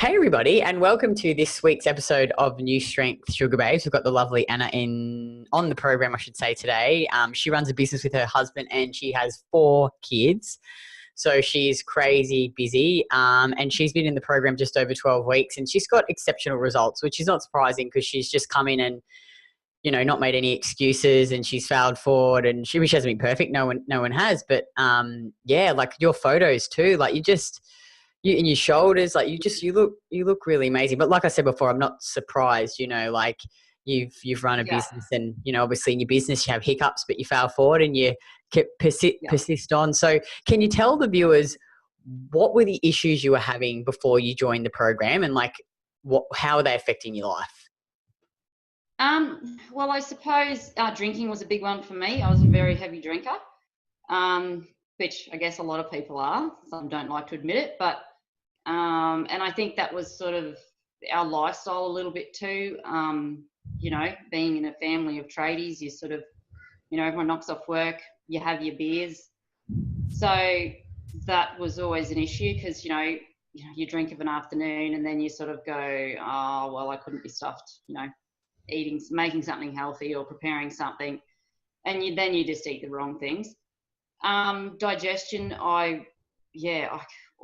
Hey everybody, and welcome to this week's episode of New Strength Sugar Babes. We've got the lovely Anna on the program, I should say, today. She runs a business with her husband and she has 4 kids. So she's crazy busy, and she's been in the program just over 12 weeks and she's got exceptional results, which is not surprising because she's just come in and, not made any excuses, and she's failed forward, and she hasn't been perfect. No one has, but like your photos too, like you and your shoulders, like you look really amazing. But like I said before, I'm not surprised, like you've run a business and, obviously in your business you have hiccups, but you fail forward and you persist on. So can you tell the viewers what were the issues you were having before you joined the program, and how are they affecting your life? Well, I suppose drinking was a big one for me. I was a very heavy drinker, which I guess a lot of people are. Some don't like to admit it, but and I think that was sort of our lifestyle a little bit too. Being in a family of tradies, you sort of, everyone knocks off work, you have your beers. So that was always an issue because, you drink of an afternoon and then you sort of go, oh, well, I couldn't be stuffed, making something healthy or preparing something. And then you just eat the wrong things. Digestion, I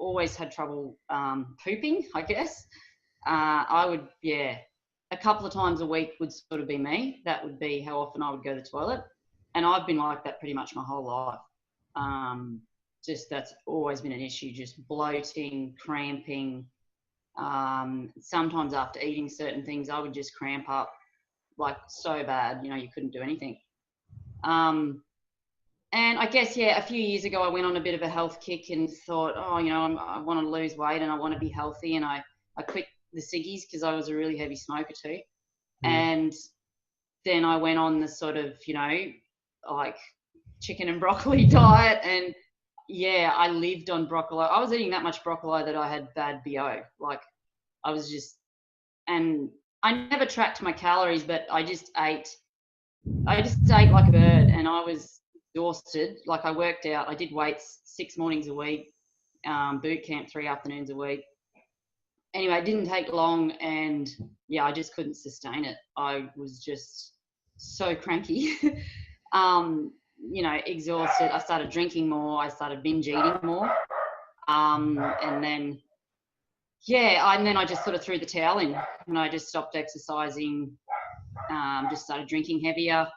always had trouble pooping, I guess. I would, a couple of times a week would sort of be me. That would be how often I would go to the toilet. And I've been like that pretty much my whole life. That's always been an issue, just bloating, cramping. Sometimes after eating certain things, I would just cramp up like so bad, you couldn't do anything. And I guess, a few years ago, I went on a bit of a health kick and thought, I want to lose weight and I want to be healthy. And I quit the ciggies because I was a really heavy smoker too. And then I went on the sort of, like chicken and broccoli diet. And I lived on broccoli. I was eating that much broccoli that I had bad BO. Like I was and I never tracked my calories, but I just ate like a bird, and I was exhausted. Like I worked out, I did weights 6 mornings a week, boot camp 3 afternoons a week. Anyway, it didn't take long, and I just couldn't sustain it. I was just so cranky, exhausted. I started drinking more. I started binge eating more, and then I just sort of threw the towel in, and I just stopped exercising. Just started drinking heavier,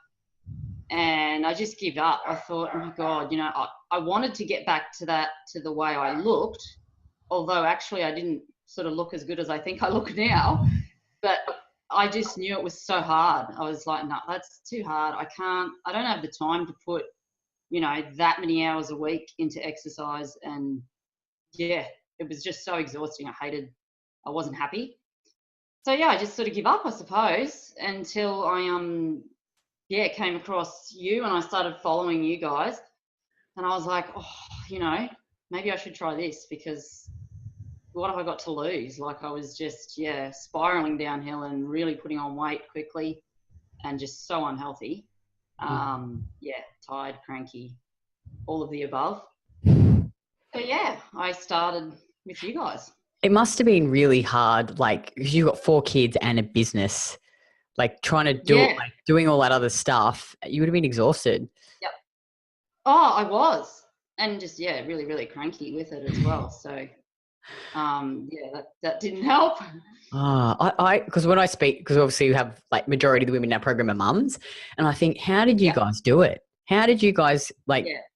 and I just gave up. I thought, oh my God, I wanted to get back to the way I looked, although actually I didn't sort of look as good as I think I look now, but I just knew it was so hard. I was like, no, that's too hard. I don't have the time to put, that many hours a week into exercise. And it was just so exhausting. I wasn't happy. So I just sort of give up, I suppose, until I came across you and I started following you guys, and I was like, maybe I should try this, because what have I got to lose? Like I was just spiraling downhill and really putting on weight quickly, and just so unhealthy. Tired, cranky, all of the above. So I started with you guys. It must have been really hard, like, because you've got 4 kids and a business, like trying to do it, like doing all that other stuff. You would have been exhausted. Yep. Oh, I was. And just, really, really cranky with it as well. So, that didn't help. Because when I speak, because obviously we have like majority of the women in our program are mums, and I think, how did you guys do it? How did you guys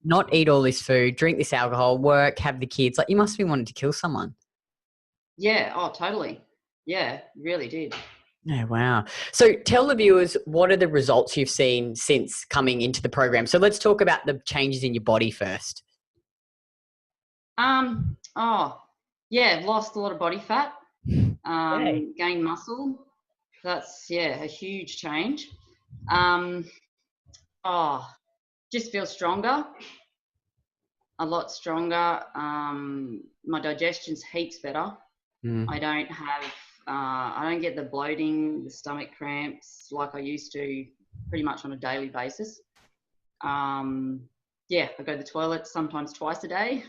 not eat all this food, drink this alcohol, work, have the kids? Like you must have been wanting to kill someone. Yeah. Oh, totally. Yeah, really did. Oh, wow. So tell the viewers, what are the results you've seen since coming into the program? So let's talk about the changes in your body first. I've lost a lot of body fat, gained muscle. That's, a huge change. Just feel stronger, a lot stronger. My digestion's heaps better. I don't get the bloating, the stomach cramps like I used to pretty much on a daily basis. I go to the toilet sometimes twice a day,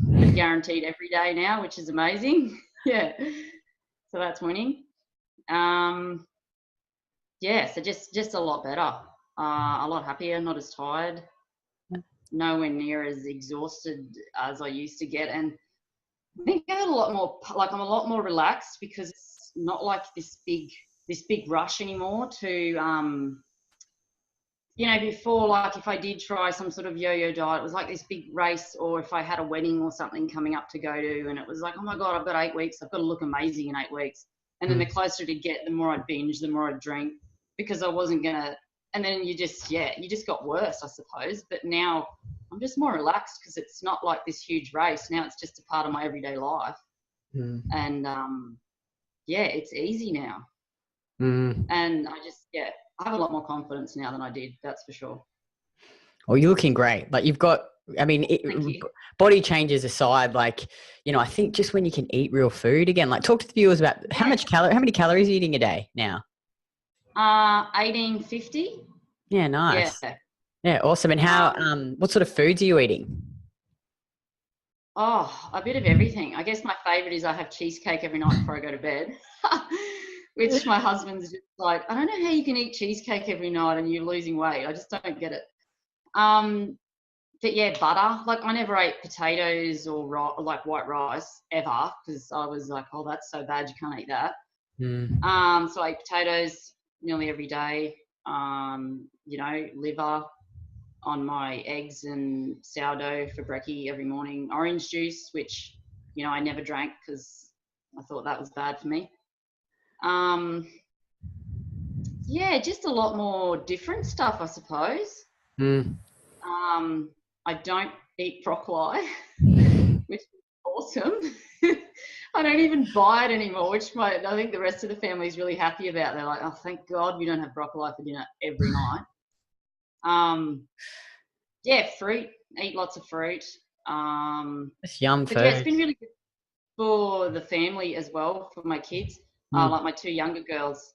but guaranteed every day now, which is amazing. So that's winning. Yeah, so just a lot better, a lot happier, not as tired, nowhere near as exhausted as I used to get. And I think I got a lot more, like I'm a lot more relaxed because it's not like this big rush anymore to, before, like if I did try some sort of yo-yo diet, it was like this big race, or if I had a wedding or something coming up to go to, and it was like, oh my God, I've got 8 weeks. I've got to look amazing in 8 weeks. And then the closer to get, the more I'd binge, the more I'd drink, because I wasn't going to, and then you just got worse, I suppose. But now I'm just more relaxed because it's not like this huge race. Now it's just a part of my everyday life. And it's easy now. And I have a lot more confidence now than I did, that's for sure. Oh, you're looking great. Like you've got, I mean, body changes aside, like, I think just when you can eat real food again, like talk to the viewers about how many calories are you eating a day now? 1850. Yeah, nice. Yeah, awesome. And how, what sort of foods are you eating? Oh, a bit of everything. I guess my favorite is I have cheesecake every night before I go to bed, which my husband's just like, I don't know how you can eat cheesecake every night and you're losing weight. I just don't get it. But yeah, butter. Like I never ate potatoes or like white rice ever, because I was like, oh, that's so bad, you can't eat that. So I ate potatoes nearly every day. Liver on my eggs and sourdough for brekkie every morning. Orange juice, which I never drank because I thought that was bad for me. Just a lot more different stuff, I suppose. I don't eat broccoli, which is awesome. I don't even buy it anymore, which I think the rest of the family is really happy about. They're like, oh, thank God we don't have broccoli for dinner every night. Fruit. Eat lots of fruit. It's yum food. Yeah, it's been really good for the family as well, for my kids. Like my 2 younger girls,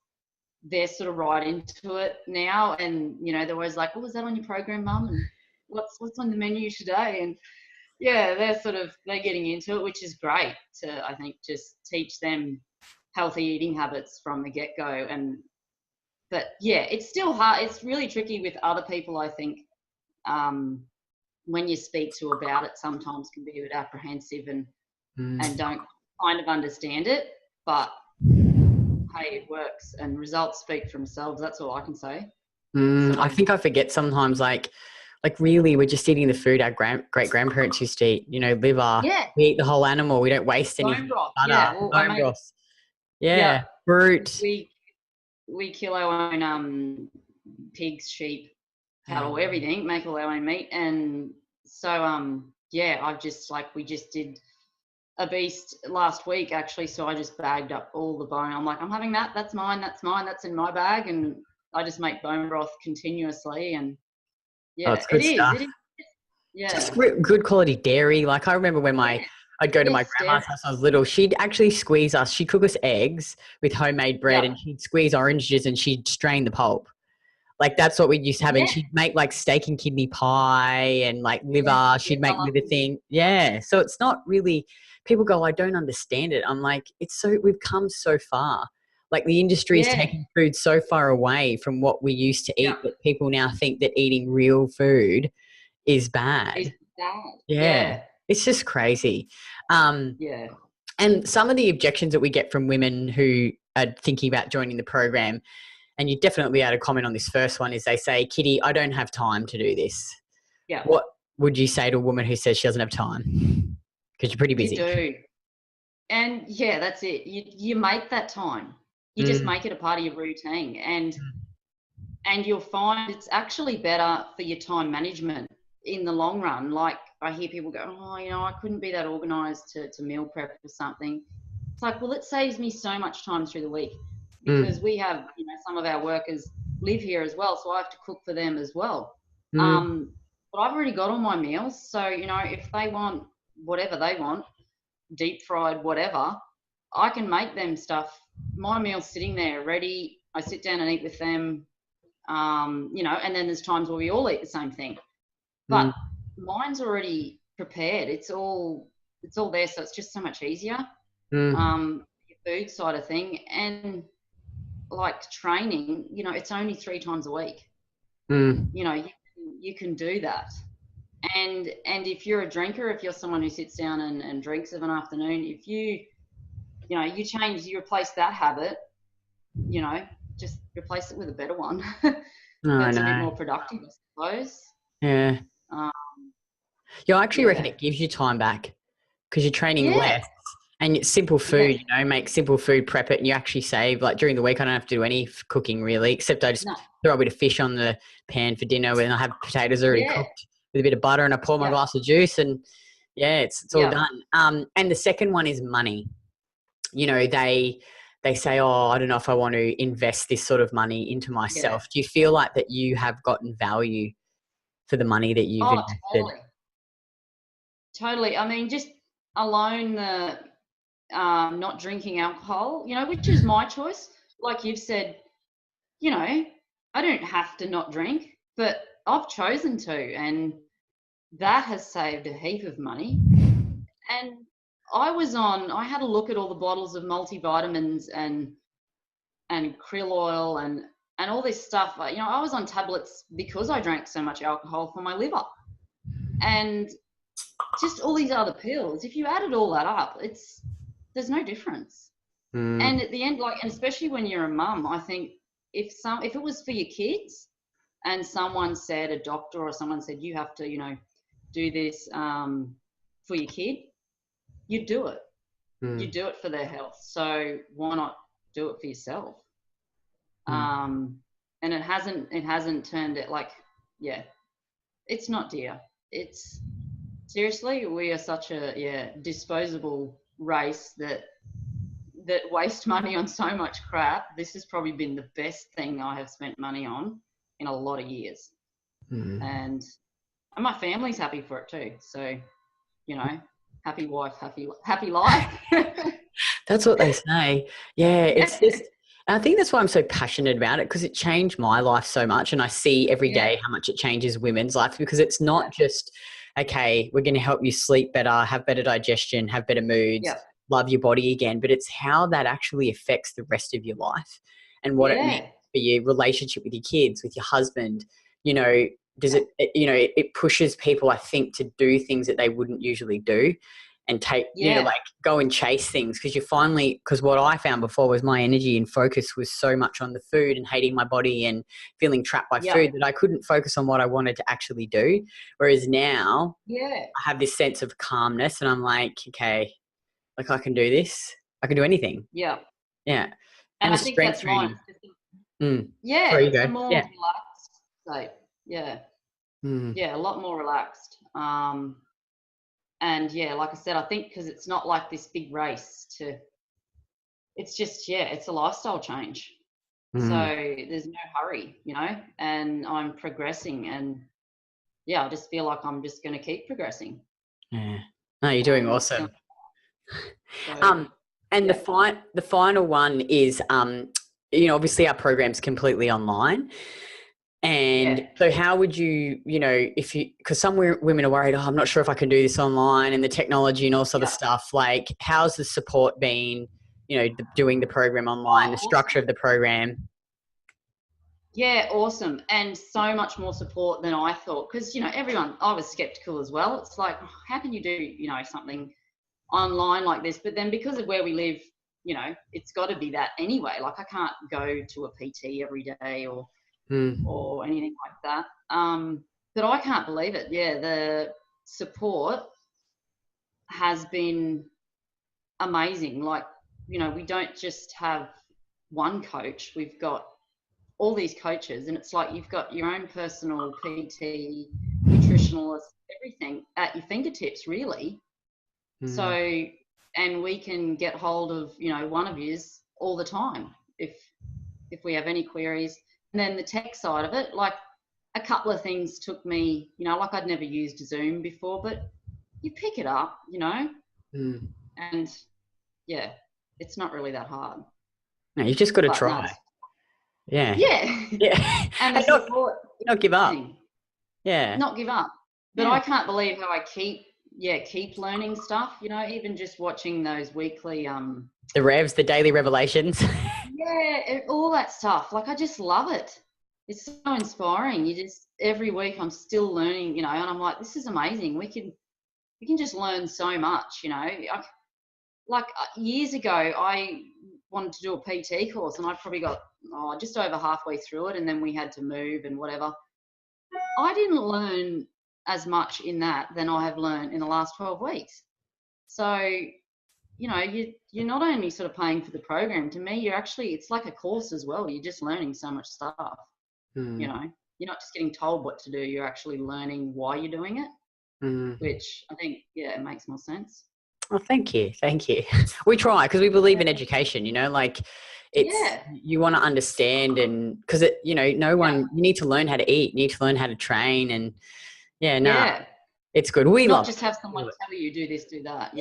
they're sort of right into it now, and they're always like, "What was that on your program, Mum? And what's on the menu today?" And they're getting into it, which is great to, I think, just teach them healthy eating habits from the get-go. But it's still hard. It's really tricky with other people, I think. When you speak to about it, sometimes can be a bit apprehensive and don't kind of understand it. But hey, it works, and results speak for themselves. That's all I can say. I think I forget sometimes, like really, we're just eating the food our great grandparents used to eat. Liver. Yeah. We eat the whole animal. We don't waste anything. Bone broth. Butter, bone broth. Yeah. Fruit. We kill our own pigs, sheep, cattle, everything. Make all our own meat, and so we just did a beast last week actually. So I just bagged up all the bone. I'm like, I'm having that. That's mine. That's mine. That's in my bag, and I just make bone broth continuously. And it's good stuff. It is. Yeah. Just good quality dairy. Like I remember when I'd go to my grandma's house when I was little, she'd actually squeeze us. She'd cook us eggs with homemade bread and she'd squeeze orange juice and she'd strain the pulp. Like that's what we used to have. And she'd make like steak and kidney pie and like liver. She'd make liver thing. Yeah. So it's not really, people go, I don't understand it. I'm like, we've come so far. Like the industry is taking food so far away from what we used to eat that people now think that eating real food is bad. It's bad. Yeah. It's just crazy. And some of the objections that we get from women who are thinking about joining the program, and you definitely able to comment on this first one, is they say, Kitty, I don't have time to do this. Yeah. What would you say to a woman who says she doesn't have time? Because you're pretty busy. You do. And that's it. You make that time. You just make it a part of your routine, and you'll find it's actually better for your time management in the long run. Like I hear people go, oh, I couldn't be that organised to meal prep or something. It's like, well, it saves me so much time through the week because we have, some of our workers live here as well, so I have to cook for them as well. But I've already got all my meals, so if they want whatever they want, deep fried, whatever, I can make them stuff. My meal's sitting there ready. I sit down and eat with them, and then there's times where we all eat the same thing. But mine's already prepared. It's all there, so it's just so much easier. Your food side of thing, and like training, you know, it's only 3 times a week. Mm. You know, you can do that. And if you're a drinker, if you're someone who sits down and drinks of an afternoon, if you know, you replace that habit, you know, just replace it with a better one. I That's a bit know. more productive, I suppose. Yeah. Um, Yeah, I actually reckon yeah. it gives you time back because you're training Yeah. less and it's simple Yeah. food, you know, make simple food, prep it, and you actually save. Like during the week, I don't have to do any cooking really, except I just No. throw a bit of fish on the pan for dinner and I have potatoes already Yeah. cooked with a bit of butter and I pour my Yeah. glass of juice and yeah, it's all Yeah. done. And the second one is money. You know, they say, oh, I don't know if I want to invest this sort of money into Yeah. myself. Do you feel like that you have gotten value for the money that you've Oh, invested? totally. Totally. I mean, just alone the not drinking alcohol, you know, which is my choice. Like you've said, you know, I don't have to not drink, but I've chosen to, and that has saved a heap of money. And I had a look at all the bottles of multivitamins and krill oil and all this stuff. You know, I was on tablets because I drank so much alcohol for my liver. And just all these other pills, if you added all that up, there's no difference. And at the end, like, and especially when you're a mum, I think if it was for your kids and someone said, a doctor or someone said, you have to, you know, do this for your kid, you do it. You do it for their health. So why not do it for yourself? And it hasn't turned it like, yeah, it's not dear. It's seriously, we are such a disposable race that waste money on so much crap. This has probably been the best thing I have spent money on in a lot of years. And my family's happy for it too. So, you know, happy wife, happy life. That's what they say. Yeah, it's just, I think that's why I'm so passionate about it because it changed my life so much. And I see every Yeah. day how much it changes women's life because it's not just, okay, we're going to help you sleep better, have better digestion, have better moods, love your body again. But it's how that actually affects the rest of your life and what it means for your relationship with your kids, with your husband. You know, does it, you know, it pushes people, I think, to do things that they wouldn't usually do. And take, you know, like go and chase things because what I found before was my energy and focus was so much on the food and hating my body and feeling trapped by food that I couldn't focus on what I wanted to actually do. Whereas now I have this sense of calmness and I'm like, okay, like I can do this. I can do anything. Yeah. Yeah. And the I think strength that's mine. training. Yeah. Sorry, you It's go. a more relaxed state. Yeah. Yeah. A lot more relaxed. And yeah, like I said, I think because it's not like this big race it's just, it's a lifestyle change. So there's no hurry, you know, and I'm progressing and I just feel like I'm just going to keep progressing. Yeah. No, you're doing awesome. And the final one is, you know, obviously our program's completely online. And so how would you, you know, because some women are worried, oh, I'm not sure if I can do this online and the technology and all sort of stuff. Like, how's the support been, you know, doing the program online, the structure of the program? Yeah, awesome. And so much more support than I thought. Because, you know, I was skeptical as well. It's like, how can you do, you know, something online like this? But then because of where we live, you know, it's got to be that anyway. Like I can't go to a PT every day or anything like that. But I can't believe it. Yeah, the support has been amazing. Like, you know, we don't just have one coach. We've got all these coaches, and it's like you've got your own personal PT, nutritionalist, everything at your fingertips, really. So, and we can get hold of, you know, one of yous all the time if we have any queries. And then the tech side of it, like a couple of things took me, you know, like I'd never used Zoom before, but you pick it up, you know, and yeah, it's not really that hard. No, you've just got to try. Yeah. And the support, not give up. Not give up. But I can't believe how I keep yeah, keep learning stuff, you know, even just watching those weekly, the revs, the daily revelations. yeah, all that stuff. Like, I just love it. It's so inspiring. You just, every week I'm still learning, you know, and I'm like, this is amazing. We can just learn so much, you know. Years ago, I wanted to do a PT course, and I probably got just over halfway through it, and then we had to move and whatever. I didn't learn as much in that than I have learned in the last 12 weeks. So, you know, you're not only sort of paying for the program. To me, it's like a course as well. You're just learning so much stuff. You know, you're not just getting told what to do. You're actually learning why you're doing it, which I think, yeah, it makes more sense. Oh, thank you. Thank you. We try because we believe in education, you know, like you want to understand, and because you know, you need to learn how to eat, you need to learn how to train, and it's good. We not love just have someone tell you do this, do that.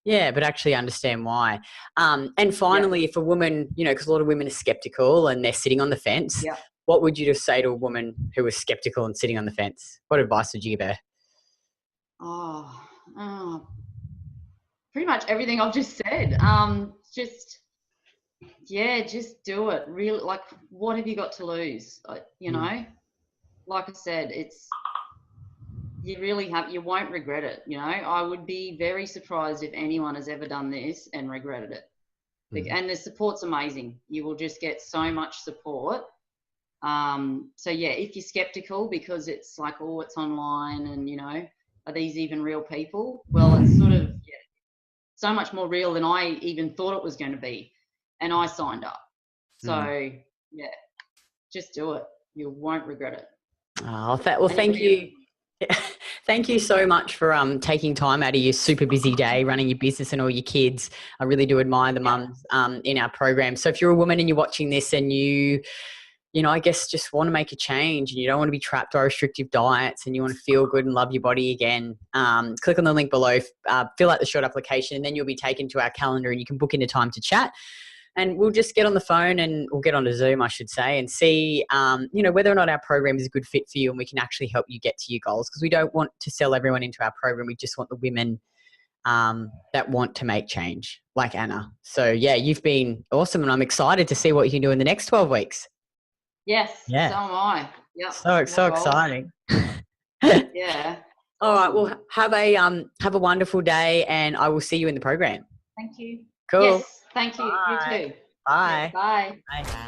Yeah, but actually understand why. And finally, if a woman, you know, because a lot of women are skeptical and they're sitting on the fence, what would you just say to a woman who was skeptical and sitting on the fence? What advice would you give her? Pretty much everything I've just said. Just do it. Really, like, what have you got to lose? You know, like I said, you won't regret it. You know, I would be very surprised if anyone has ever done this and regretted it. And the support's amazing. You will just get so much support. So yeah, if you're skeptical because it's like, oh, it's online and, you know, are these even real people? Well, it's sort of so much more real than I even thought it was going to be. And I signed up. So yeah, just do it. You won't regret it. Oh, thank you. Thank you so much for taking time out of your super busy day, running your business and all your kids. I really do admire the mums in our program. So if you're a woman and you're watching this and you know, I guess just want to make a change and you don't want to be trapped by restrictive diets and you want to feel good and love your body again, click on the link below, fill out the short application, and then you'll be taken to our calendar and you can book in a time to chat. And we'll just get on the phone and we'll get onto Zoom, I should say, and see, you know, whether or not our program is a good fit for you and we can actually help you get to your goals, because we don't want to sell everyone into our program. We just want the women that want to make change, like Anna. So, yeah, you've been awesome and I'm excited to see what you can do in the next 12 weeks. Yes, so am I. Yep. So exciting. Yeah. All right. Well, have a wonderful day, and I will see you in the program. Thank you. Cool. Yes. Thank you. Bye. You too. Bye. Bye. Bye.